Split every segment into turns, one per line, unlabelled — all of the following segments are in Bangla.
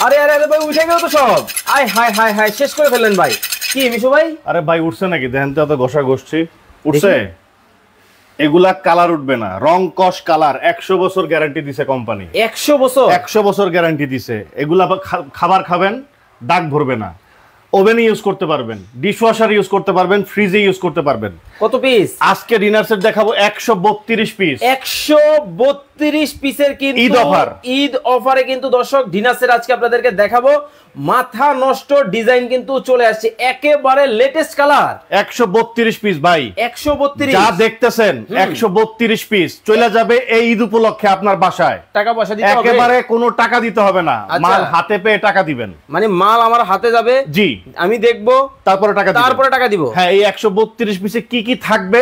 আরে আরে আরে ভাই উঠে গেল তো সব। আয় হায় হায় হায়, শেষ করে ফেললেন ভাই। কি মিশু ভাই?
আরে ভাই উঠছে নাকি? দেখেন তো, এত ঘষা ঘষছি, উঠছে? এগুলা কালার উঠবে না, রং কস কালার 100 বছর গ্যারান্টি দিছে কোম্পানি।
100 বছর?
100 বছর গ্যারান্টি দিছে। এগুলা খাবার খাবেন, দাগ ভরবে না। ওভেনে ইউজ করতে পারবেন, ডিশওয়াশার ইউজ করতে পারবেন, ফ্রিজে ইউজ করতে পারবেন।
কত পিস?
আজকে ডিনার সেট দেখাবো 132 পিস।
132 পিসের কিন্তু
ঈদ অফার।
ঈদ অফারে কিন্তু দর্শক ডিনার সেট আজকে আপনাদেরকে দেখাবো। মাথা নষ্ট ডিজাইন কিন্তু চলে আসছে, একেবারে লেটেস্ট কালার।
132 পিস ভাই,
132
যা দেখতেছেন 132 পিস চলে যাবে এই ঈদ উপলক্ষে আপনার বাসায়।
টাকা পয়সা দিতে হবে?
একেবারে কোনো টাকা দিতে হবে না, মাল হাতে পেয়ে টাকা দিবেন।
মানে মাল আমার হাতে যাবে,
জি,
আমি দেখবো,
তারপরে টাকা দিব। হ্যাঁ, এই 132 পিসে কি কি থাকবে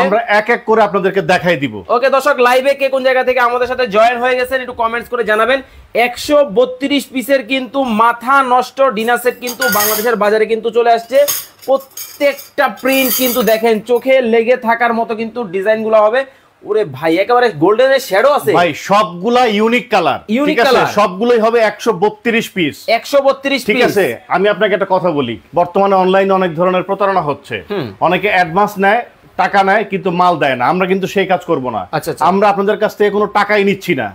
আমরা এক এক করে আপনাদেরকে দেখাই দিব।
ওকে দর্শক, লাইভে কে কোন জায়গা থেকে আমাদের সাথে জয়েন হয়ে গেছেন একটু কমেন্টস করে জানাবেন। 132 পিসের কিন্তু মাথা নষ্ট ডিনার সেট কিন্তু বাংলাদেশের বাজারে কিন্তু চলে আসছে। প্রত্যেকটা প্রিন্ট কিন্তু দেখেন চোখে লেগে থাকার মতো কিন্তু ডিজাইনগুলো হবে। ওরে ভাই, একেবারে গোল্ডেনের শ্যাডো আছে
ভাই, সবগুলা ইউনিক কালার। ঠিক আছে, সবগুলোই হবে 132 পিস।
132
ঠিক আছে। আমি আপনাকে একটা কথা বলি, বর্তমানে অনলাইনে অনেক ধরনের প্রতারণা হচ্ছে। অনেকে অ্যাডভান্স নেয়, টাকা নেয়, কিন্তু মাল দেয় না। আমরা কিন্তু সেই কাজ করব না। আমরা আপনাদের কাছ থেকে কোনো টাকাই নিচ্ছি না।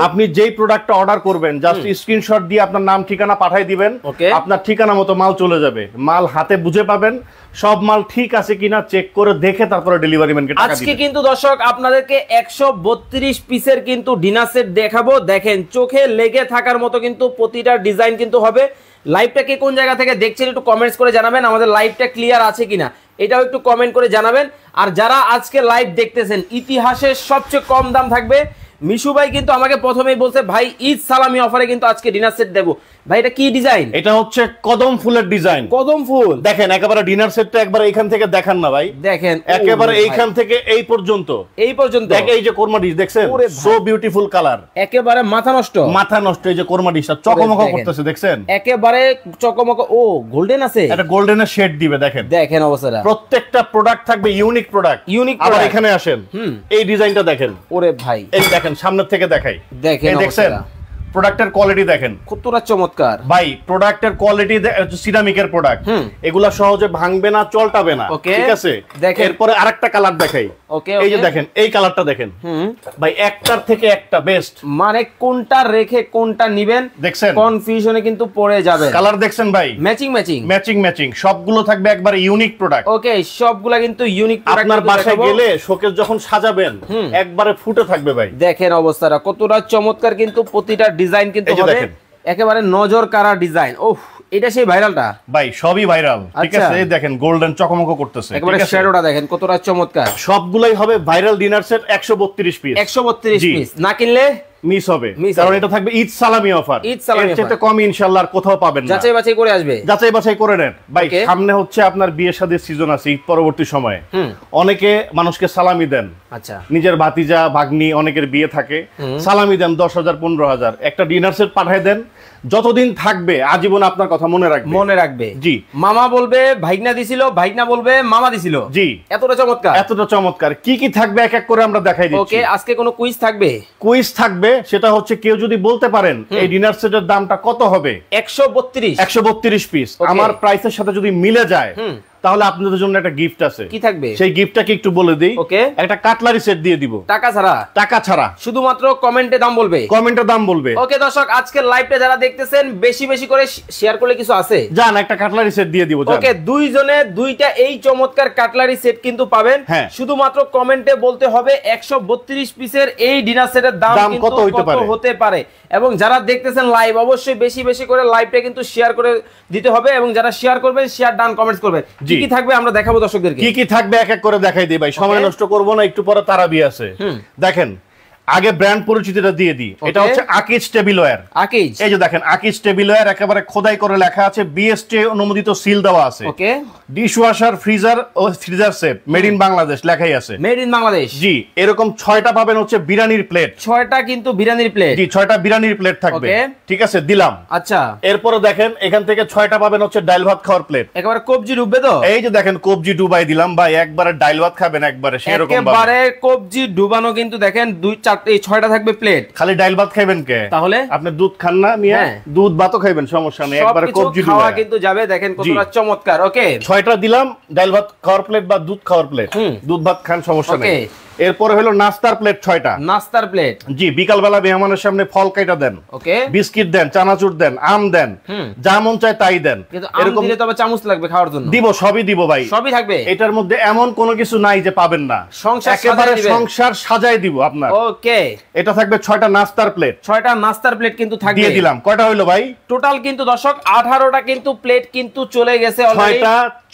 আপনি যেই প্রোডাক্টটা অর্ডার করবেন জাস্ট স্ক্রিনশট দিয়ে আপনার নাম ঠিকানা পাঠিয়ে দিবেন, আপনার ঠিকানা মতো মাল চলে যাবে। মাল হাতে বুঝে পাবেন, সব মাল ঠিক আছে কিনা চেক করে দেখে তারপরে ডেলিভারি ম্যানকে টাকা দিবেন।
আজকে কিন্তু দর্শক আপনাদেরকে 132 পিসের কিন্তু ডিনার সেট দেখাবো। দেখেন চোখে লেগে থাকার মতো কিন্তু প্রতিটা ডিজাইন কিন্তু হবে। লাইভটা কে কোন জায়গা থেকে দেখছেন একটু কমেন্টস করে জানাবেন, আমাদের লাইভটা ক্লিয়ার আছে কিনা এটাও একটু কমেন্ট করে জানাবেন। আর যারা আজকে লাইভ দেখতেছেন, ইতিহাসের সবচেয়ে কম দাম থাকবে। মিশু ভাই কিন্তু আমাকে প্রথমেই বলছে ভাই ঈদ সালামি অফারে কিন্তু আজকে ডিনার সেট দেবো। ভাই এটা কি ডিজাইন?
এটা হচ্ছে কদম ফুলের ডিজাইন।
কদম ফুল দেখেন,
একেবারে ডিনার সেটটা একবার এইখান থেকে দেখান না ভাই,
দেখেন
একেবারে এইখান থেকে এই পর্যন্ত
দেখেন।
এই যে কোরমা ডিশ দেখছেন, সো বিউটিফুল কালার,
একেবারে মাথা নষ্ট।
এই যে কোরমা ডিশটা চকমক করতেছে, দেখছেন
একেবারে চকমক। ও গোল্ডেন আছে,
এটা গোল্ডেনের শেড দিবে। দেখেন অবস্থাটা, প্রত্যেকটা প্রোডাক্ট থাকবে ইউনিক প্রোডাক্ট। আবার এখানে আসেন, এই ডিজাইনটা দেখেন।
ওরে ভাই,
এই দেখেন, সামনের থেকে দেখাই, দেখছেন প্রোডাক্টের কোয়ালিটি দেখেন
কতটা চমৎকার
ভাই। প্রোডাক্টের কোয়ালিটি সিরামিকের প্রোডাক্ট, এগুলা সহজে ভাঙবে না, চলটাবে না। ঠিক আছে, এরপরে আরেকটা কালার দেখাই। এই যে দেখেন, এই কালারটা দেখেন ভাই, একটার থেকে একটা বেস্ট।
মানে কোনটা রেখে কোনটা নিবেন
দেখছেন,
কনফিউশনে কিন্তু পড়ে যাবে।
কালার দেখছেন ভাই,
ম্যাচিং ম্যাচিং
ম্যাচিং ম্যাচিং সবগুলো থাকবে একবারে ইউনিক প্রোডাক্ট।
ওকে, সবগুলা কিন্তু ইউনিক প্রোডাক্ট।
আপনার বাসায় গেলে শোকেস যখন সাজাবেন একবারে ফুটে থাকবে ভাই।
দেখেন অবস্থাটা কতটা চমৎকার, কিন্তু প্রতিটা ডিজাইন কিন্তু হবে একেবারে নজর কাড়া ডিজাইন। ওহ, এটা সেই ভাইরালটা ভাই,
সবই ভাইরাল। ঠিক আছে, এই দেখেন গোল্ডেন চকমক করতেছে,
একেবারে শ্যাডোটা দেখেন কতটা চমৎকার।
সবগুলাই হবে viral dinner set 132 piece.
132 piece না কিনলে
মিস হবে, কারণ এটা থাকবে ঈদ সালামি অফার।
ঈদ সালামি অফার,
এটা কম ইনশাআল্লাহ আর কোথাও পাবেন না।
যাচাই বাছাই করে আসবে,
যাচাই বাছাই করে নেন ভাই। সামনে হচ্ছে আপনার বিয়ে শাদীর সিজন আছে, ঈদ পরবর্তী সময়ে অনেকে মানুষকে সালামি দেন।
আচ্ছা,
নিজের ভাতিজা ভাগ্নি অনেকের বিয়ে থাকে, সালামি দেন 10,000 15,000। একটা ডিনার সেট পাঠিয়ে দেন, যতদিন থাকবে আজীবন আপনার কথা মনে রাখবে। জি,
মামা বলবে ভাইগনা দিছিল, ভাইগনা বলবে মামা দিছিল।
জি,
এতটা চমৎকার।
কি কি থাকবে এক এক করে আমরা দেখাই দিচ্ছি।
ওকে, আজকে কোনো কুইজ থাকবে।
সেটা হচ্ছে কেউ যদি বলতে পারেন এই ডিনার সেটের দামটা কত হবে। 132 পিস আমার প্রাইসের সাথে যদি মিলে যায় তাহলে আপনাদের জন্য একটা গিফট আছে।
কি থাকবে
সেই গিফটটাকে একটু বলে দেই।
ওকে,
একটা কাটলারি সেট দিয়ে দিব, টাকা ছাড়া
শুধুমাত্র কমেন্টে দাম বলবে। ওকে দর্শক, আজকে লাইভটা যারা দেখতেছেন বেশি বেশি করে শেয়ার করলে কিছু আছে,
জান একটা কাটলারি সেট দিয়ে দিব।
ওকে, দুইজনে দুইটা এই চমৎকার কাটলারি সেট কিন্তু পাবেন। শুধুমাত্র কমেন্টে বলতে হবে 132 পিসের এই ডিনার সেটের দাম কত হতে পারে। এবং যারা দেখতেছেন লাইভ অবশ্যই বেশি বেশি করে লাইভটা কিন্তু শেয়ার করে দিতে হবে, এবং যারা শেয়ার করবেন শেয়ার ডান কমেন্টস করবেন। কি থাকবে আমরা দেখাবো দর্শকদেরকে,
কি থাকবে এক এক করে দেখাই দিই ভাই, সময় নষ্ট করবো না। একটু পরে তারাবি আছে, দেখেন আগে ব্র্যান্ড পরিচিতিটা দিয়ে দিই। এটা হচ্ছে আকিজ টেবিলওয়্যার। এই যে দেখেন আকিজ টেবিলওয়্যার, একেবারে খোদাই করে লেখা আছে, বিএসটি অনুমোদিত সিল দেওয়া আছে।
ওকে,
ডিশওয়াশার, ফ্রিজার ও freezer set made in Bangladesh লেখাই আছে,
মেড ইন বাংলাদেশ।
জি, এরকম 6টা পাবেন হচ্ছে বিরিয়ানির প্লেট।
6টা কিন্তু বিরিয়ানির প্লেট,
জি 6টা বিরিয়ানির প্লেট থাকবে। ঠিক আছে, দিলাম।
আচ্ছা,
এরপরে দেখেন এখান থেকে 6টা পাবেন হচ্ছে ডাল ভাত খাওয়ার প্লেট।
একেবারে কবজি ডুববে তো।
এই যে দেখেন কবজি ডুবাই দিলাম ভাই, একবারে ডাল ভাত খাবেন একবারে সেরকম ভাবে,
একেবারে কবজি ডুবানো কিন্তু দেখেন 2-4 6টা থাকবে প্লেট।
খালি ডাল ভাত খাইবেন কে?
তাহলে
আপনি দুধ খান না মিয়া, দুধ ভাতও খাইবেন, সমস্যা নেই, একবারে কবজি
খাওয়া কিন্তু যাবে। দেখেন কতটা চমৎকার। ওকে
6টা দিলাম, ডাল ভাত খাওয়ার প্লেট বা দুধ খাওয়ার প্লেট, দুধ ভাত খান সমস্যা নেই। এরপরে হলো নাস্তার প্লেট 6টা। নাস্তার প্লেট, জি, বিকাল বেলা মেহমানের সামনে ফল কাইটা দেন, ওকে, বিস্কিট দেন, চানাচুর দেন, আম দেন, যা মন চায় তাই দেন।
এরকম দিলে তবে চামচ লাগবে খাওয়ার জন্য।
দিব, সবই দিব ভাই, সবই থাকবে। এটার মধ্যে এমন কোনো কিছু নাই যে পাবেন না, একেবারে সংসার সাজায় দিব আপনার। ওকে, এটা থাকবে 6টা নাস্তার প্লেট। 6টা নাস্তার প্লেট কিন্তু থাকবে, দিয়ে দিলাম। কয়টা হইলো ভাই? টোটাল কিন্তু দর্শক 18টা কিন্তু প্লেট কিন্তু চলে গেছে অলরেডি।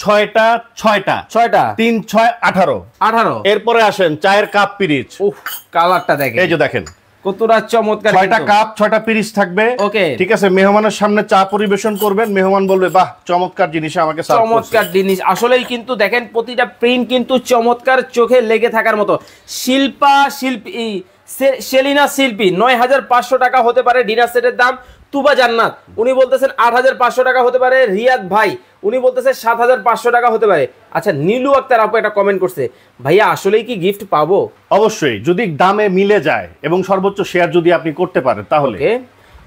6টা 3 6 18। এরপরে আসেন চায়ের কাপ পিরিচ। উফ, কালারটা দেখেন, এই যে দেখেন কতটা চমৎকার। 6টা কাপ 6টা পিরিচ থাকবে। ওকে, ঠিক আছে। মেহমানের সামনে চা পরিবেশন করবেন, মেহমান বলবে বাহ চমৎকার জিনিস আমাকে সার্ভ করছে। চমৎকার জিনিস আসলেই কিন্তু দেখেন প্রতিটা প্রিন্ট কিন্তু চমৎকার, চোখে লেগে থাকার মতো। সেলিনা শিল্পী 9500 টাকা হতে পারে ডিনার সেটের দাম। তুবা জান্নাত উনি বলতেছেন 8500 টাকা হতে পারে। রিয়াদ ভাই উনি বলতেছে 7500 টাকা হতে পারে। আচ্ছা, নীলু আক্তার আপু একটা কমেন্ট করছে, ভাইয়া আসলেই কি গিফট পাবো? অবশ্যই, যদি দামে মিলে যায় এবং সর্বোচ্চ শেয়ার যদি আপনি করতে পারেন তাহলে।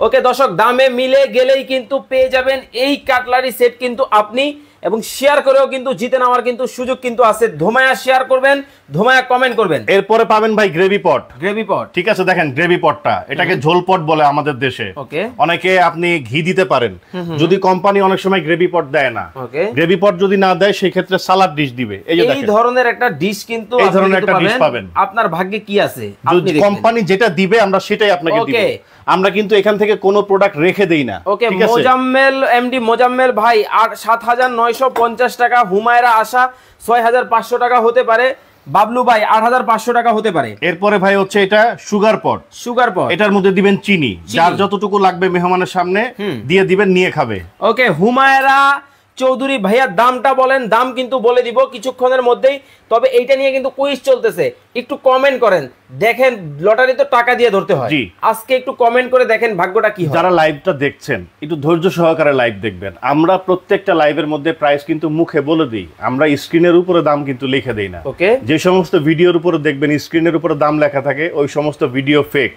ওকে দর্শক, দামে মিলে গেলেই কিন্তু পেয়ে যাবেন এই কাটলারি সেট কিন্তু আপনি, এবং শেয়ার করেও কিন্তু জিতে নেওয়ার কিন্তু সুযোগ কিন্তু আছে। ধোমায়া শেয়ার করবেন, ধোমায়া কমেন্ট করবেন। এরপরে পাবেন ভাই গ্রেভি পট। গ্রেভি পট, ঠিক আছে। দেখেন গ্রেভি পটটা, এটাকে ঝোল পট বলে আমাদের দেশে। ওকে, অনেকে আপনি ঘি দিতে পারেন, যদি কোম্পানি অনেক সময় গ্রেভি পট দেয় না, গ্রেভি পট যদি না দেয় সেই ক্ষেত্রে সালাদ ডিশ দিবে। এই যে দেখেন, এই ধরনের একটা ডিশ কিন্তু এই ধরনের একটা ডিশ পাবেন। আপনার ভাগ্যে কি আছে, যদি কোম্পানি যেটা দিবে আমরা সেটাই আপনাকে দিব। আমরা কিন্তু এখান থেকে কোনো প্রোডাক্ট রেখে দেই না। ওকে, মোজাম্মেল এমডি মোজাম্মেল ভাই 7950 টাকা। হুমায়রা আশা 6500 টাকা হতে পারে। বাবলু ভাই 8500 টাকা হতে পারে। এরপরে ভাই হচ্ছে এটা সুগার পট। সুগার পট, এটার মধ্যে দিবেন চিনি, যার যতটুকু লাগবে মেহমানের সামনে দিয়ে দিবেন, নিয়ে খাবে। ওকে, হুমায়রা চৌধুরী ভাইয়া দামটা বলেন, দাম কিন্তু বলে দিব কিছুক্ষণের মধ্যেই। তবে এইটা নিয়ে কিন্তু কুইজ চলতেছে, একটু কমেন্ট করেন। দেখেন লটারি তো টাকা দিয়ে ধরতে হয়, আজকে একটু কমেন্ট করে দেখেন ভাগ্যটা কি হয়। যারা লাইভটা দেখছেন একটু ধৈর্য সহকারে লাইভ দেখবেন। আমরা প্রত্যেকটা লাইভের মধ্যে প্রাইস কিন্তু মুখে বলে দিই, আমরা স্ক্রিনের উপরে দাম কিন্তু লিখে দেই না। ওকে, যে সমস্ত ভিডিওর উপরে দেখবেন স্ক্রিনের উপরে দাম লেখা থাকে ওই সমস্ত ভিডিও ফেক।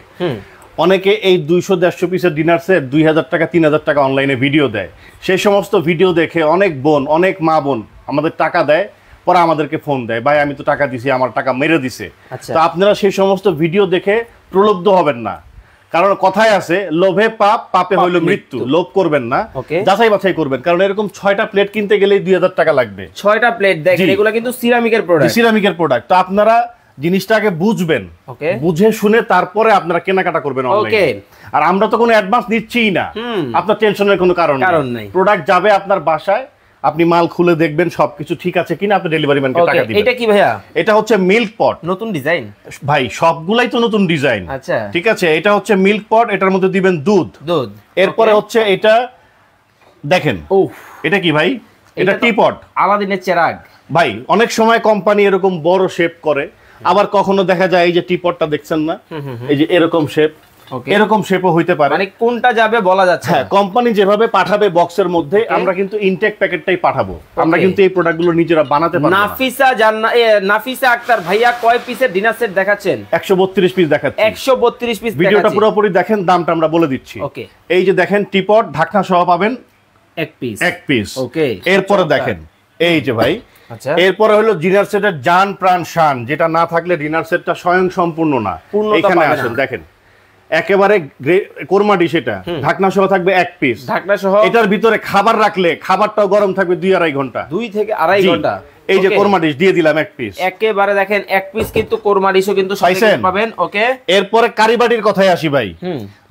অনেকে এই 200-150 পিসের ডিনার সেট 2000 টাকা 3000 টাকা অনলাইনে ভিডিও দেয়। সেই সমস্ত ভিডিও দেখে অনেক বোন, অনেক মা বোন আমাদের টাকা দেয়, পরে আমাদেরকে ফোন দেয়, ভাই আমি তো টাকা দিছি, আমার টাকা মেরে দিছে। তো আপনারা সেই সমস্ত ভিডিও দেখে প্রলুব্ধ হবেন না, কারণ কথায় আছে লোভে পাপ, পাপে হইল মৃত্যু। লোভ করবেন না, যাচাই বাছাই করবেন, কারণ এরকম 6টা প্লেট কিনতে গেলেই 2000 টাকা লাগবে। 6টা প্লেট দেখেন, এগুলো কিন্তু সিরামিকের প্রোডাক্ট। সিরামিকের প্রোডাক্ট, তো আপনারা জিনিসটাকে বুঝবেন, বুঝে শুনে তারপরে আপনারা কেনাকাটা করবেন অনলাইনে। আর আমরা তো কোনো অ্যাডভান্স নিচ্ছিই না, আপনার টেনশনের কোনো কারণ নেই। প্রোডাক্ট যাবে আপনার বাসায়, আপনি মাল খুলে দেখবেন সবকিছু ঠিক আছে কিনা, আপনি ডেলিভারি ম্যানকে টাকা দিবেন। এটা কি ভাইয়া? এটা হচ্ছে মিল্ক পট, নতুন ডিজাইন ভাই, সবগুলাই তো নতুন ডিজাইন। আচ্ছা, ঠিক আছে। এটা হচ্ছে মিল্ক পট, এটার মধ্যে দিবেন দুধ। এরপরে হচ্ছে এটা দেখেন, এটা কি ভাই? এটা টি পট, আলাদিনের চেরাগ। ভাই অনেক সময় কোম্পানি এরকম বড় শেপ করে, আবার কখনো দেখা যায় এই যে টি পটটা দেখছেন না, এই যে এরকম শেপ, এরকম শেপও হইতে পারে, মানে কোনটা যাবে বলা যাচ্ছে না। কোম্পানি যেভাবে পাঠাবে বক্সের মধ্যে, আমরা কিন্তু ইনটেক প্যাকেটটাই পাঠাবো। আমরা কিন্তু এই প্রোডাক্টগুলো নিজেরা বানাতে পারবো না। নাফিসা আক্তার ভাইয়া কয় পিসের ডিনার সেট দেখাচ্ছেন? 132 পিস দেখাচ্ছি। 132 পিস, ভিডিওটা পুরোপুরি দেখেন, দামটা আমরা বলে দিচ্ছি। ওকে, এই যে দেখেন টি পট, ঢাকনা সহ পাবেন এক পিস। ওকে, এরপরে দেখেন এই যে ভাই, আচ্ছা, এরপরে হলো ডিনার সেটের জান প্রাণ শান, যেটা না থাকলে ডিনার সেটটা স্বয়ং সম্পূর্ণ না। এখানে আসেন দেখেন, একেবারে কোরমা ডিশ, এটা ঢাকনা সহ থাকবে এক পিস। ঢাকনা সহ, এটার ভিতরে খাবার রাখলে খাবারটাও গরম থাকবে 2-2.5 ঘন্টা, 2 থেকে 2.5 ঘন্টা। এই যে কোরমা ডিশ দিয়ে দিলাম এক পিস, একেবারে দেখেন এক পিস কিন্তু কোরমা ডিশও কিন্তু সাথে পাবেন। ওকে, এরপরে কারিবাটির কথায় আসি ভাই।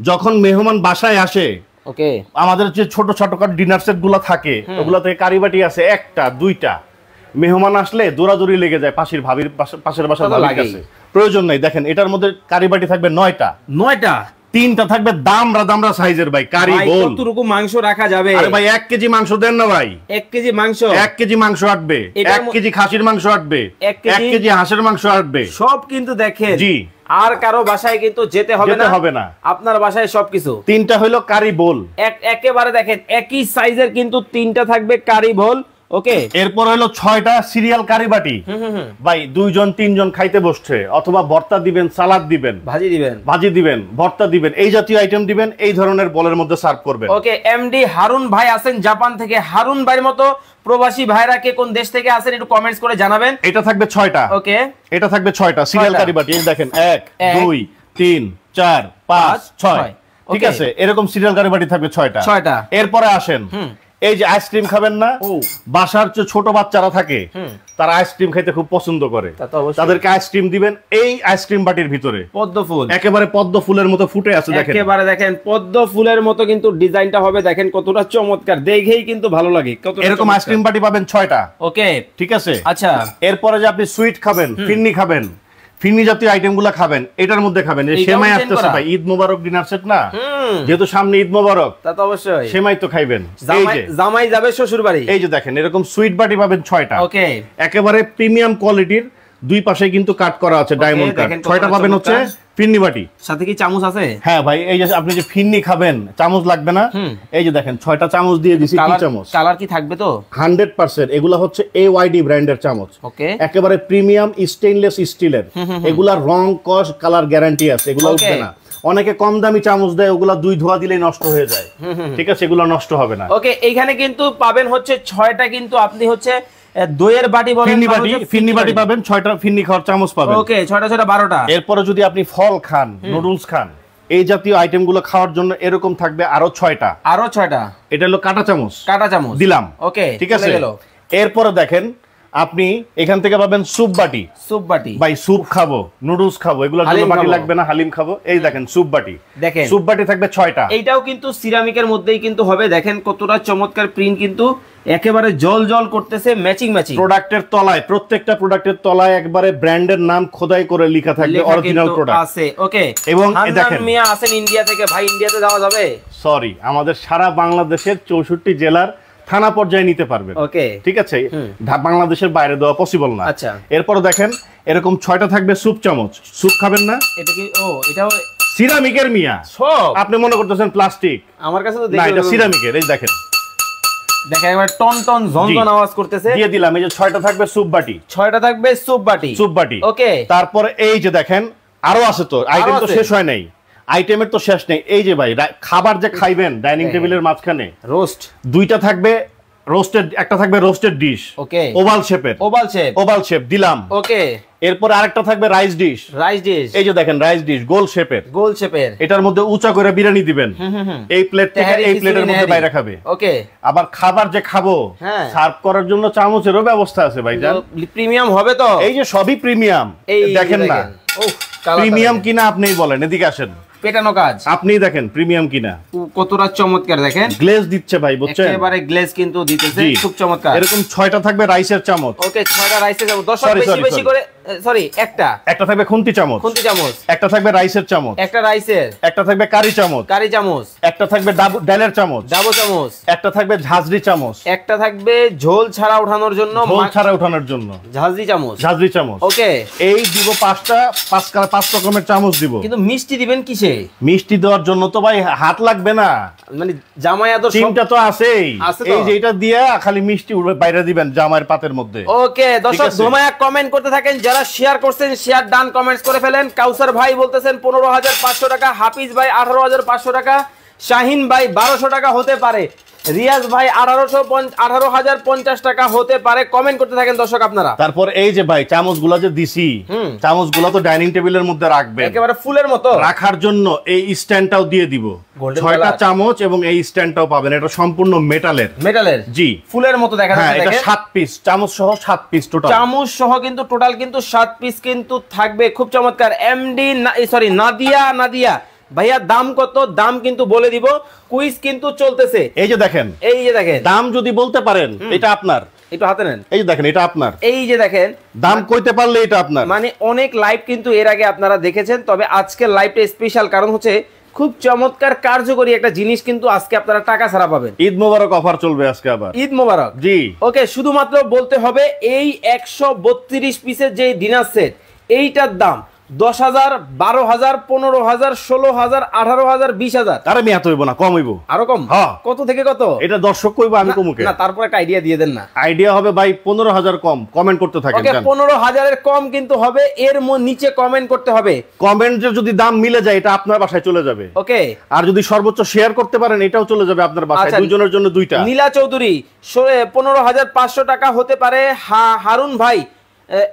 যখন মেহমান বাসায় আসে, ওকে, আমাদের যে ছোট ছোট ডিনার সেট গুলা থাকে ওগুলা থেকে কারিবাটি আছে 1টা 2টা, মেহমান আসলে দৌড়াদৌড়ি লেগে যায় পাশের ভাবির পাশের বাসার ভাবির কাছে, প্রয়োজন নাই। দেখেন এটার মধ্যে কারিবাটি থাকবে 9টা, 3টা থাকবে দামরা সাইজের ভাই, কারি গোল। কতটুকু মাংস রাখা যাবে? আরে ভাই 1 কেজি মাংস দেন না ভাই, 1 কেজি মাংস, 1 কেজি মাংস আটবে, 1 কেজি খাসির মাংস আটবে, 1 কেজি হাঁসের মাংস আটবে, সব কিন্তু দেখেন। জি, আর কারো বাসায় কিন্তু যেতে হবে না, আপনার বাসায় সবকিছু। 3টা হলো কারি বোল, একেবারে দেখেন একই সাইজের কিন্তু 3টা থাকবে কারি বোল।
ওকে,
এরপর হলো 6টা সিরিয়াল কারি বাটি। ভাই 2 জন 3 জন খাইতে বসছে, অথবা ভর্তা দিবেন, সালাদ দিবেন, ভাজি দিবেন, ভর্তা দিবেন, এই জাতীয় আইটেম দিবেন, এই ধরনের বলের মধ্যে সার্ভ করবেন।
ওকে, এমডি হারুন ভাই আছেন জাপান থেকে। হারুন ভাইয়ের মতো প্রবাসী ভাইরা কে কোন দেশ থেকে আছেন একটু কমেন্টস করে জানাবেন।
এটা থাকবে 6টা।
ওকে,
এটা থাকবে 6টা সিরিয়াল কারি বাটি। এই দেখেন 1 2 3 4 5 6, ঠিক আছে, এরকম সিরিয়াল কারি বাটি থাকবে 6টা। এরপরে আসেন, এই যে আইসক্রিম খাবেন না, বাসার যে ছোট বাচ্চারা থাকে তারা আইসক্রিম খাইতে খুব পছন্দ করে, তাদেরকে আইসক্রিম দিবেন এই আইসক্রিম বাটির ভিতরে।
পদ্ম ফুল,
একেবারে পদ্ম ফুলের মতো ফুটে আছে, দেখেন
একেবারে দেখেন পদ্ম ফুলের মতো কিন্তু ডিজাইনটা হবে, দেখেন কতটা চমৎকার, দেখেই কিন্তু ভালো লাগে।
এরকম আইসক্রিম বাটি পাবেন 6টা।
ওকে,
ঠিক আছে।
আচ্ছা,
এরপরে যে আপনি সুইট খাবেন, ফিন্নি খাবেন, ফিন্নি জাতীয় আইটেমগুলো খাবেন, এটার মধ্যে খাবেন। এই সেমাই আসতেছে ভাই, ঈদ মোবারক ডিনার সেট না, যেহেতু সামনে ঈদ মোবারক,
তা তো অবশ্যই
সেমাই তো খাইবেন।
জামাই যাবে শ্বশুর বাড়ি।
এই যে দেখেন এরকম সুইট বাটি পাবেন 6টা।
ওকে,
একেবারে প্রিমিয়াম কোয়ালিটির, দুই পাশে কিন্তু কাট করা আছে ডায়মন্ড কাট। 6টা পাবেন হচ্ছে ফিন্নি বাটি।
সাথে কি চামচ আছে?
হ্যাঁ ভাই, এই যে আপনি যে ফিন্নি খাবেন চামচ লাগবে না, এই যে দেখেন 6টা চামচ দিয়ে দিছি। কি চামচ?
কালার কি থাকবে তো?
100%। এগুলা হচ্ছে AYD ব্র্যান্ডের চামচ।
ওকে,
একেবারে প্রিমিয়াম স্টেইনলেস স্টিলের। এগুলা রং কস কালার গ্যারান্টি আছে, এগুলা উঠবে না। অনেকে কম দামি চামচ দেয়, ওগুলা 2 ধোয়া দিলেই নষ্ট হয়ে যায়, ঠিক আছে, এগুলা নষ্ট হবে না।
ওকে, এইখানে কিন্তু পাবেন হচ্ছে 6টা, কিন্তু আপনি হচ্ছে দইয়ের বাটি বলেন,
ফিন্নি বাটি পাবেন 6টা, ফিন্নি খাওয়ার চামচ পাবেন।
ওকে, 6টা 12টা।
এরপরে যদি আপনি ফল খান, নুডলস খান, এই জাতীয় আইটেম গুলো খাওয়ার জন্য এরকম থাকবে আরো 6টা। এটা হলো কাটা চামচ দিলাম।
ওকে,
ঠিক আছে। এরপরে দেখেন আপনি এখান থেকে পাবেন স্যুপ বাটি। ভাই স্যুপ খাবো, নুডলস খাবো, এগুলোর জন্য বাটি লাগবে না, হালিম খাবো। এই দেখেন স্যুপ বাটি, দেখেন স্যুপ বাটি থাকবে 6টা।
এইটাও কিন্তু সিরামিকের মধ্যেই কিন্তু হবে, দেখেন কতটা চমৎকার প্রিন্ট, কিন্তু একেবারে জল জল করতেছে, ম্যাচিং।
প্রোডাক্টের তলায়, প্রত্যেকটা প্রোডাক্টের তলায় একবারে ব্র্যান্ডের নাম খোদাই করে লেখা থাকবে, অরিজিনাল প্রোডাক্ট আছে।
ওকে,
এবং দেখেন
মিয়া আছেন ইন্ডিয়া থেকে, ভাই ইন্ডিয়াতে যাওয়া যাবে?
সরি, আমাদের সারা বাংলাদেশের 64 জেলার থানা পর্যায়ে নিতে পারবেন।
ওকে, ঠিক
আছে, বাংলাদেশের বাইরে দেওয়া পসিবল না।
আচ্ছা,
এরপর দেখেন এরকম 6টা থাকবে স্যুপ চামচ। স্যুপ খাবেন না,
এটা কি? ও, এটাও
সিরামিকের মিয়া। আপনি মনে করতেছেন প্লাস্টিক,
আমার কাছে তো
না, এটা সিরামিকের। এই দেখেন
একবার টন টন ঝনঝন আওয়াজ করতেছে।
দিয়ে দিলাম। এই যে 6টা থাকবে স্যুপ বাটি,
6টা থাকবে স্যুপ বাটি। ওকে,
তারপরে এই যে দেখেন আরো আছে, তো আইটেম তো শেষ হয় নাই, আইটেমের তো শেষ নেই। এই যে ভাই খাবার যে খাইবেন ডাইনিং টেবিলের মাঝখানে,
রোস্ট
2টা থাকবে রোস্টেড, একটা থাকবে রোস্টেড ডিশ।
ওকে,
ওভাল শেপ দিলাম।
ওকে,
এরপর আরেকটা থাকবে রাইস ডিশ। এই যে দেখেন রাইস ডিশ গোল শেপের। এটার মধ্যে উঁচা করে বিরিয়ানি দিবেন, এই প্লেট থেকে এই প্লেটের মধ্যে বাইরে খাবে।
ওকে,
আবার খাবার যে খাবো সার্ভ করার জন্য চামচেরও ব্যবস্থা আছে ভাইজান।
প্রিমিয়াম হবে তো?
এই যে সবই প্রিমিয়াম, দেখেন না প্রিমিয়াম কিনা আপনিই বলেন, এদিকে আসেন।
পেটানো কাজ
আপনিই দেখেন প্রিমিয়াম কিনা,
কতটা চমৎকার। দেখেন
গ্লেজ দিচ্ছে ভাই, বুঝছেন,
একেবারে গ্লেজ কিন্তু দিতেছে, খুব চমৎকার।
এরকম 6টা থাকবে রাইসের চামচ।
ওকে, 6টা রাইসের চামচ। বেশি বেশি করে, সরি, একটা থাকবে
খুন্তি চামচ, একটা থাকবে রাইসের চামচ, একটা থাকবে কারি চামচ, একটা থাকবে ডালের চামচ, একটা থাকবে ঝাঁঝরি চামচ, একটা থাকবে
ঝোল ছাড়া ওঠানোর
জন্য
ঝাঁঝরি চামচ। ওকে,
এই দিব 5 রকমের চামচ দিব।
কিন্তু মিষ্টি দিবেন কিসে?
মিষ্টি দেওয়ার জন্য তো ভাই হাত লাগবে না,
মানে জামাই আদর
চিমটা তো আছেই, এই যে এটা দিয়ে খালি মিষ্টি বাইরে দিবেন জামাইয়ের পাতের মধ্যে।
ওকে দর্শক, ধুমায়া কমেন্ট করতে থাকেন, যারা শেয়ার করছেন শেয়ার ডান, কমেন্টস করে ফেলেন। কাউসার ভাই বলতেছেন 15,500 টাকা, হাফিজ ভাই 18,500 টাকা, শাহিন ভাই 1200 টাকা হতে পারে, রিয়াজ ভাই 18,050 টাকা হতে পারে। কমেন্ট করতে থাকেন দর্শক আপনারা।
তারপর এই যে ভাই চামচগুলো যে দিছি, চামচগুলো তো ডাইনিং টেবিলের মধ্যে রাখবেন,
একেবারে ফুলের মতো
রাখার জন্য এই স্ট্যান্ডটাও দিয়ে দিব। 6টা চামচ এবং এই স্ট্যান্ডটাও পাবেন, এটা সম্পূর্ণ মেটালের। জি,
ফুলের মতো দেখা যাচ্ছে।
এটা 7 পিস চামচ সহ, 7 পিস টোটাল,
চামচ সহ কিন্তু টোটাল কিন্তু 7 পিস কিন্তু থাকবে, খুব চমৎকার। এমডি সরি নাদিয়া ভাইয়া, দাম কত? দাম কিন্তু বলে দিব, কুইজ কিন্তু চলতেছে।
এই যে দেখেন দাম যদি বলতে পারেন এটা আপনার,
একটু হাতে নেন।
এই যে দেখেন এটা আপনার,
এই যে দেখেন
দাম কইতে পারলে এটা আপনার।
মানে অনেক লাইভ কিন্তু এর আগে আপনারা দেখেছেন, তবে আজকের লাইভটা স্পেশাল, কারণ হচ্ছে খুব চমৎকার কার্যকরী একটা জিনিস কিন্তু আজকে আপনারা টাকা ছাড়া পাবেন।
ঈদ মোবারক অফার চলবে আজকে আবার,
ঈদ মোবারক।
জি,
ওকে, শুধুমাত্র বলতে হবে এই 132 পিসের যে ডিনার সেট, এইটার দাম 10,000, 12,000, 15,000, 16,000, 18,000, 20,000।
আরে আমি এত হইব না, কম হইব।
আরো কম? কত থেকে কত?
এটা দর্শক কইব, আমি কমুকে
না। তারপর একটা আইডিয়া দিয়ে দেন না।
আইডিয়া হবে ভাই 15,000 কম। কমেন্ট করতে থাকেন।
ওকে, 15,000 এর কম কিন্তু হবে, এর নিচে কমেন্ট করতে হবে।
কমেন্টের যদি দাম মিলে যায় এটা আপনার বাসায় চলে যাবে।
ওকে,
আর যদি সর্বোচ্চ শেয়ার করতে পারেন এটাও চলে যাবে আপনার বাসায়, দুইজনের জন্য দুইটা।
নীলা চৌধুরী 15,500 টাকা হতে পারে। হারুন ভাই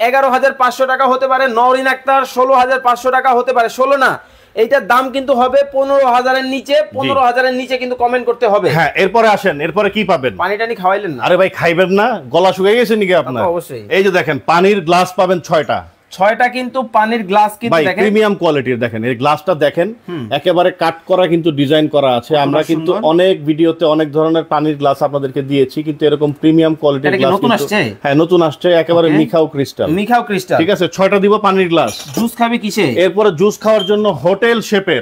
11,500 টাকা হতে পারে। নওরিন আক্তার 16,500 টাকা হতে পারে। 16 না, এইটার দাম কিন্তু হবে 15,000 এর নিচে। 15,000 এর নিচে কিন্তু কমেন্ট করতে হবে।
হ্যাঁ, এরপরে আসেন, এরপরে কি পাবেন?
পানি টানি খাওয়াইলেন না?
আরে ভাই খাইবেন না, গলা শুকিয়ে গেছে নাকি আপনার?
অবশ্যই।
এই যে দেখেন পানির গ্লাস পাবেন 6টা।
6টা কিন্তু পানির গ্লাস কিন্তু দেখেন
প্রিমিয়াম কোয়ালিটির। দেখেন এই গ্লাসটা দেখেন, একেবারে কাট করা কিন্তু ডিজাইন করা আছে। আমরা কিন্তু অনেক ভিডিওতে অনেক ধরনের পানির গ্লাস আপনাদেরকে দিয়েছি, কিন্তু এরকম প্রিমিয়াম কোয়ালিটির গ্লাস
নতুন আসছে।
হ্যাঁ, নতুন আসছে, একেবারে মিখাও ক্রিস্টাল। ঠিক আছে, 6টা দিব পানির গ্লাস।
জুস খাবি কিসে?
এরপরে জুস খাওয়ার জন্য হোটেল শেপের,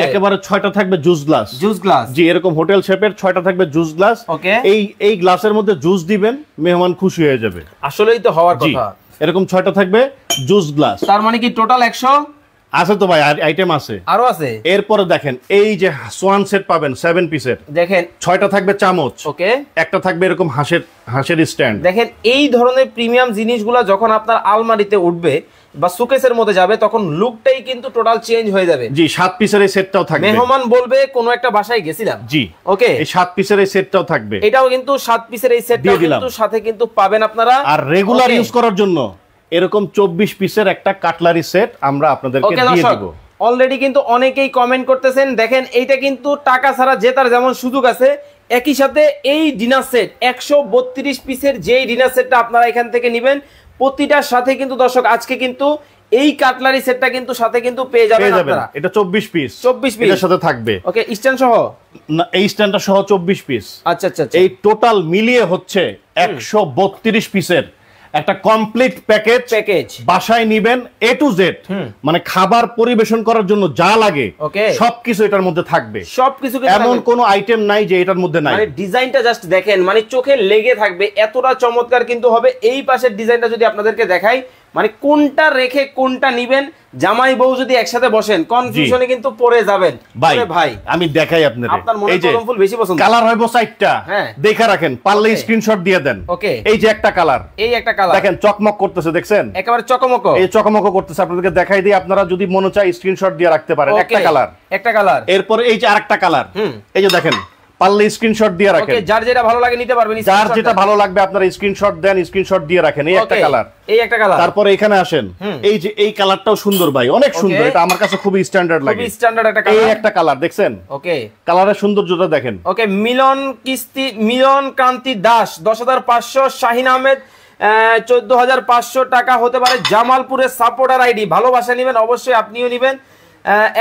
একেবারে 6টা থাকবে জুস গ্লাস। জি, এরকম হোটেল শেপের 6টা থাকবে জুস গ্লাস। এই গ্লাসের মধ্যে জুস দিবেন, মেহমান খুশি হয়ে যাবে।
আসলেই তো হওয়ার কথা।
এরকম 6টা থাকবে জুস গ্লাস।
তার মানে কি টোটাল 100
আছে তো ভাই, আইটেম আছে, আরো আছে। এরপরে দেখেন এই যে সোয়ান সেট পাবেন 7 পিসের। দেখেন 6টা থাকবে চামচ। ওকে, একটা থাকবে এরকম হাঁসের স্ট্যান্ড।
দেখেন এই ধরনের প্রিমিয়াম জিনিসগুলো যখন আপনার আলমারিতে উঠবে বা সুকেসের মধ্যে যাবে, তখন লুকটাই কিন্তু টোটাল চেঞ্জ হয়ে যাবে।
জি, 7 পিসের এই সেটটাও থাকবে।
মেহমান বলবে কোনো একটা বাসায় গেছিলাম।
জি, ওকে, এই 7 পিসের এই সেটটাও থাকবে। এটাও কিন্তু 7 পিসের এই সেটটাও কিন্তু সাথে কিন্তু পাবেন আপনারা। আর রেগুলার ইউজ করার জন্য এরকম 24 পিসের একটা কাটলারি সেট আমরা আপনাদেরকে দিয়ে দিব।
অলরেডি কিন্তু অনেকেই কমেন্ট করতেছেন। দেখেন এইটা কিন্তু টাকা ছাড়া জেতার যেমন সুযোগ আছে, একই সাথে এই ডিনার সেট 132 পিসের যেই ডিনার সেটটা আপনারা এখান থেকে নেবেন, প্রতিটার সাথে কিন্তু দর্শক আজকে কিন্তু এই কাটলারি সেটটা কিন্তু সাথে কিন্তু পেয়ে যাবেন আপনারা।
এটা 24 পিস এর সাথে থাকবে। ওকে, স্ট্যান্ড সহ না, এই স্ট্যান্ডটা সহ 24 পিস। আচ্ছা আচ্ছা, এই টোটাল মিলিয়ে হচ্ছে 132 পিসের একটা কমপ্লিট প্যাকেজ। বাসায় নিবেন A to Z, মানে খাবার পরিবেশন করার জন্য যা লাগে সবকিছু এটার মধ্যে থাকবে। সবকিছু, এমন কোনো আইটেম নাই যে এটার মধ্যে নাই।
মানে ডিজাইনটা জাস্ট দেখেন, মানে চোখে লেগে থাকবে, এতটা চমৎকার কিন্তু হবে। এই পাশের ডিজাইনটা যদি আপনাদেরকে দেখাই, মানে কোনটা রেখে কোনটা নিবেন, জামাই বউ যদি একসাথে বসেন কনফিউশনে কিন্তু পড়ে যাবেন। ভাই আমি দেখাই আপনাদের, আপনার মনে কলম ফুল বেশি পছন্দ, কালার হইব 4টা, দেখা রাখেন, পারলে স্ক্রিনশট দিয়ে দেন। ওকে, এই যে একটা কালার, এই একটা কালার দেখেন চকমক করতেছে, দেখছেন একেবারে চকমক, এই চকমক করতেছে। আপনাদেরকে দেখাই দিই, আপনারা যদি মনে চায় স্ক্রিনশট দিয়ে রাখতে পারেন। একটা কালার, এরপর এই যে আরেকটা কালার, এই যে দেখেন, পারলে স্ক্রিনশট দিয়ে রাখেন। ওকে, যার যেটা ভালো লাগে নিতে পারবেন, যার যেটা ভালো লাগবে আপনারা স্ক্রিনশট দেন, স্ক্রিনশট দিয়ে রাখেন। এই একটা কালার, এই একটা কালার। তারপরে এখানে আসেন, এই যে এই কালারটাও সুন্দর ভাই, অনেক সুন্দর, এটা আমার কাছে খুবই স্ট্যান্ডার্ড লাগে, খুবই স্ট্যান্ডার্ড একটা কালার। এই একটা কালার দেখছেন? ওকে, কালারের সৌন্দর্যটা দেখেন। ওকে, মিলন কান্তি দাস 10,500, শাহিন আহমেদ 14,500 টাকা হতে পারে। জামালপুরের সাপোর্টার আইডি, ভালোবাসা নেবেন অবশ্যই, আপনিও নেবেন।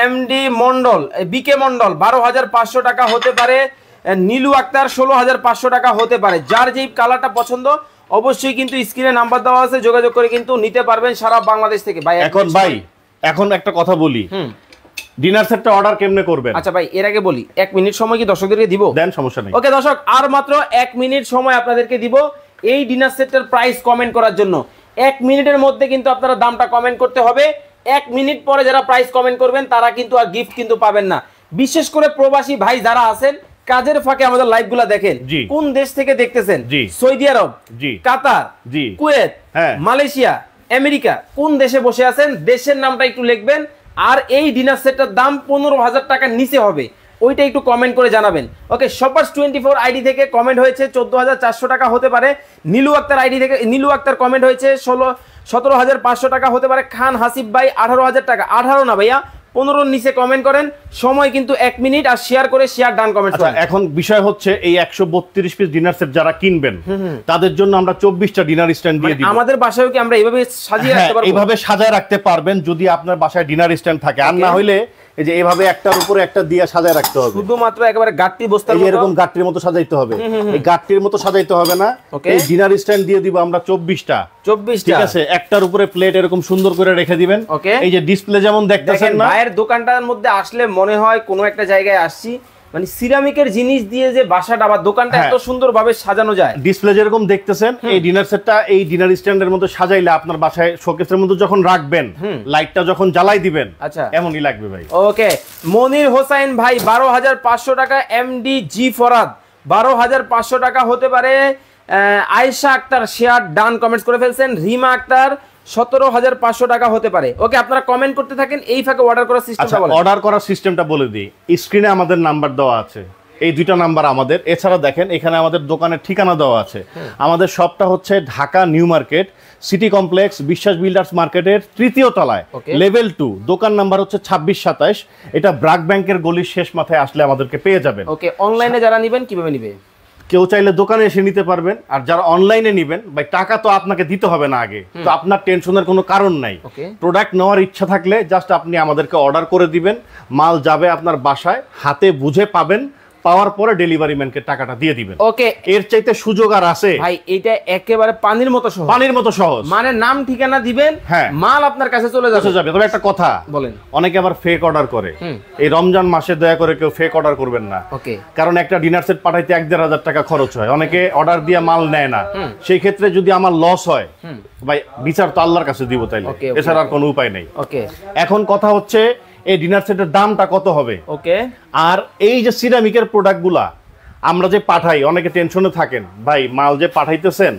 এমডি মন্ডল, বিকে মন্ডল 12,500 টাকা হতে পারে। নীলু আক্তার 16,500 টাকা হতে পারে। যার যেই কালারটা পছন্দ অবশ্যই কিন্তু স্ক্রিনে নাম্বার দেওয়া আছে, যোগাযোগ করে কিন্তু নিতে পারবেন সারা বাংলাদেশ থেকে। ভাই এখন একটা কথা বলি, ডিনার সেটটা অর্ডার কেমনে করবেন? আচ্ছা ভাই, এর আগে বলি, 1 মিনিট সময় কি দর্শকদেরকে দিব? দেন, সমস্যা নেই। ওকে দর্শক, আর মাত্র 1 মিনিট সময় আপনাদেরকে দিব এই ডিনার সেটটার প্রাইস কমেন্ট করার জন্য। 1 মিনিটের মধ্যে কিন্তু আপনারা দামটা কমেন্ট করতে হবে। 1 মিনিট পরে যারা প্রাইস কমেন্ট করবেন তারা কিন্তু আর গিফট কিন্তু পাবেন না। বিশেষ করে প্রবাসী ভাই যারা আছেন, কাজের ফাঁকে আমাদের লাইভগুলো দেখেন, কোন দেশ থেকে দেখতেছেন? সৌদি আরব, কাতার, কুয়েত, মালয়েশিয়া, আমেরিকা, কোন দেশে বসে আছেন দেশের নামটা একটু লিখবেন। আর এই ডিনার সেটটার দাম 15,000 টাকার নিচে হবে, ওইটা একটু কমেন্ট করে জানাবেন। ওকে, শপার্স 24 আইডি থেকে কমেন্ট হয়েছে 14,400 টাকা হতে পারে। নীলু আক্তার আইডি থেকে নীলু আক্তার কমেন্ট হয়েছে 17,500 টাকা হতে পারে। খান হাসিব ভাই 18,000 টাকা। 18 না ভাইয়া, 15 নিচে কমেন্ট করেন। সময় কিন্তু 1 মিনিট, আর শেয়ার করে শেয়ার ডান কমেন্ট করেন। এখন বিষয় হচ্ছে এই 132 পিস ডিনার সেট যারা কিনবেন তাদের জন্য আমরা 24টা ডিনার স্ট্যান্ড দিয়ে দিব। আমাদের বাসায়ও কি আমরা এইভাবে সাজিয়ে রাখতে পারবো? এইভাবে সাজায় রাখতে পারবেন যদি আপনার বাসায় ডিনার স্ট্যান্ড থাকে, আর না হইলে এই যে এইভাবে একটার উপরে একটা দিয়ে সাজায় রাখতে হবে। শুধুমাত্র একেবারে গাট্টি বস্তার মতো, এরকম গাট্টির মতো সাজাইতে হবে। এই গাট্টির মতো সাজাইতে হবে না, এই ডিনার স্ট্যান্ড দিয়ে দিব আমরা 24টা। ঠিক আছে, একটার উপরে প্লেট এরকম সুন্দর করে রেখে দিবেন। এই যে ডিসপ্লে যেমন দেখতেছেন না, ভাইয়ের দোকানটার মধ্যে আসলে মনে হয় কোনো একটা জায়গায় আসছি, মানে সিরামিকের জিনিস দিয়ে যে বাসাটা বা দোকানটা এত সুন্দরভাবে সাজানো যায়।
ডিসপ্লে যেরকম দেখতেছেন এই ডিনার সেটটা এই ডিনার স্ট্যান্ডের মধ্যে সাজাইলে আপনার বাসায় শোকেসের মধ্যে যখন রাখবেন, লাইটটা যখন জ্বালাই দিবেন, আচ্ছা এমনই লাগবে ভাই।
ওকে, মনির হোসাইন ভাই 12,500 টাকা, এমডি জি ফরাদ 12,500 টাকা হতে পারে। Ayesha Akter share done comments করে ফেলছেন। রিমা আক্তার 17,500 টাকা হতে পারে। ওকে, আপনারা কমেন্ট করতে থাকেন, এই ফাঁকে অর্ডার করার সিস্টেমটা বলেন।
অর্ডার করার সিস্টেমটা বলে দিই, স্ক্রিনে আমাদের নাম্বার দেওয়া আছে, এই দুইটা নাম্বার আমাদের। এছাড়া দেখেন এখানে আমাদের দোকানের ঠিকানা দেওয়া আছে। আমাদের শপটা হচ্ছে Dhaka new market city complex বিশ্বাস বিল্ডার্স মার্কেটের 3য় তলায়, লেভেল 2, দোকান নাম্বার হচ্ছে 2627। এটা ব্রাক ব্যাংকের গলির শেষ মাথায় আসলে আমাদেরকে পেয়ে যাবেন।
ওকে, অনলাইনে যারা নেবেন কিভাবে নেবে?
কেউ চাইলে দোকানে এসে নিতে পারবেন, আর যারা অনলাইনে নেবেন ভাই টাকা তো আপনাকে দিতে হবে না আগে, তো আপনার টেনশনের কোনো কারণ নাই। প্রোডাক্ট নেওয়ার ইচ্ছা থাকলে জাস্ট আপনি আমাদেরকে অর্ডার করে দিবেন, মাল যাবে আপনার বাসায়, হাতে বুঝে পাবেন, পাওয়ার পরে ডেলিভারি ম্যানকে টাকাটা দিয়ে দিবেন।
ওকে,
এর চাইতে সুযোগ আর আছে
ভাই? এটা একেবারে পানির মতো সহজ,
পানির মতো সহজ।
মানে নাম ঠিকানা দিবেন, মাল আপনার কাছে চলে যাবে।
তবে একটা কথা বলেন, অনেকে আবার ফেক অর্ডার করে। এই রমজান মাসে দয়া করে কেউ ফেক অর্ডার করবেন না। ওকে, কারণ একটা ডিনার সেট পাঠাইতে 1,500 টাকা খরচ হয়, অনেকে অর্ডার দিয়ে মাল নেয় না। সেই ক্ষেত্রে যদি আমার লস হয় ভাই, বিচার তো আল্লাহর কাছে দিব, তাইলে এছাড়া আর কোনো উপায় নেই। ওকে, এখন কথা হচ্ছে এই ডিনার সেটের দামটা কত হবে। ওকে, আর এই যে সিরামিকের প্রোডাক্টগুলা আমরা যে পাঠাই, অনেকে টেনশনে থাকেন ভাই মাল যে পাঠাইতেছেন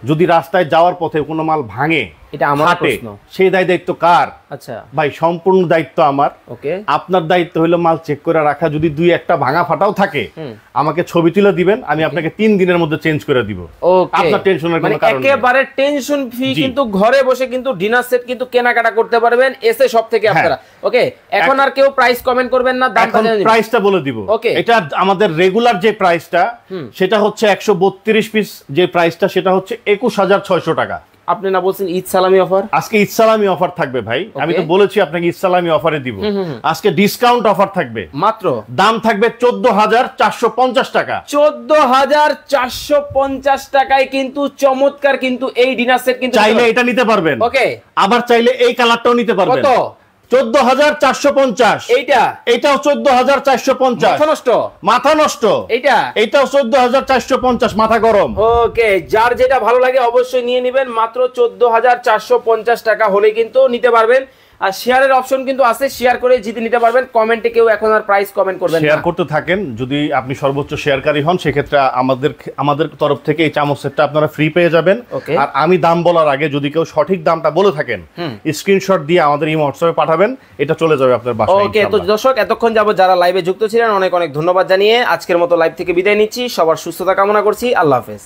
যদি রাস্তায় যাওয়ার পথে কোনো মাল ভাঙে, এটা আমার প্রশ্ন, সেই দায়িত্ব কার? আচ্ছা ভাই, সম্পূর্ণ দায়িত্ব আমার। ওকে, আপনার দায়িত্ব হলো মাল চেক করে রাখা, যদি 2-1টা ভাঙা ফাটাও থাকে আমাকে ছবি তুলে দিবেন, আমি আপনাকে 3 দিনের মধ্যে চেঞ্জ করে দিব। আপনার টেনশনের কোনো কারণ নেই,
একেবারে টেনশন ফ্রি কিন্তু ঘরে বসে কিন্তু ডিনার সেট কিন্তু কেনাকাটা করতে পারবেন এসে সব থেকে আপনারা। ওকে, এখন আর কেউ প্রাইস কমেন্ট করবেন না, দামটা জানেন,
প্রাইসটা বলে দিব। ওকে, এটা আমাদের রেগুলার যে প্রাইসটা সেটা হচ্ছে 132 পিস, যে প্রাইসটা সেটা হচ্ছে 21,600 টাকা।
আপনি না বলছেন ঈদ সালামি অফার?
আজকে ঈদ সালামি অফার থাকবে ভাই, আমি তো বলেছি আপনাকে ঈদ সালামি অফারে দিব। আজকে ডিসকাউন্ট অফার থাকবে, মাত্র দাম থাকবে 14,450 টাকা।
14,450 টাকায় কিন্তু চমৎকার কিন্তু এই ডিনার সেট কিন্তু
চাইলে এটা নিতে পারবেন। ওকে, আবার চাইলে এই কালারটাও নিতে পারবেন। কত? 14,450। এইটাও 14,450। মাথা নষ্ট। এইটাও 14,450, মাথা গরম।
ওকে, যার যেটা ভালো লাগে অবশ্যই নিয়ে নেবেন, মাত্র 14,450 টাকা হলে কিন্তু নিতে পারবেন। আর শেয়ারের অপশন কিন্তু আছে, শেয়ার করে জিতে নিতে পারবেন। কমেন্টে কেউ এখন আর প্রাইস কমেন্ট করবেন না,
শেয়ার করতে থাকেন। যদি আপনি সর্বোচ্চ শেয়ারকারী হন সেক্ষেত্রে আমাদের তরফ থেকে এই চামচ সেটটা আপনারা ফ্রি পেয়ে যাবেন। আর আমি দাম বলার আগে যদি কেউ সঠিক দামটা বলে থাকেন স্ক্রিনশট দিয়ে আমাদের এই হোয়াটসঅ্যাপে পাঠাবেন, এটা চলে যাবে আপনার বাসায়।
ওকে, তো দর্শক এতক্ষণ যাবত যারা লাইভে যুক্ত ছিলেন অনেক অনেক ধন্যবাদ জানিয়ে আজকের মতো লাইভ থেকে বিদায় নিচ্ছি। সবার সুস্থতা কামনা করছি। আল্লাহ হাফেজ।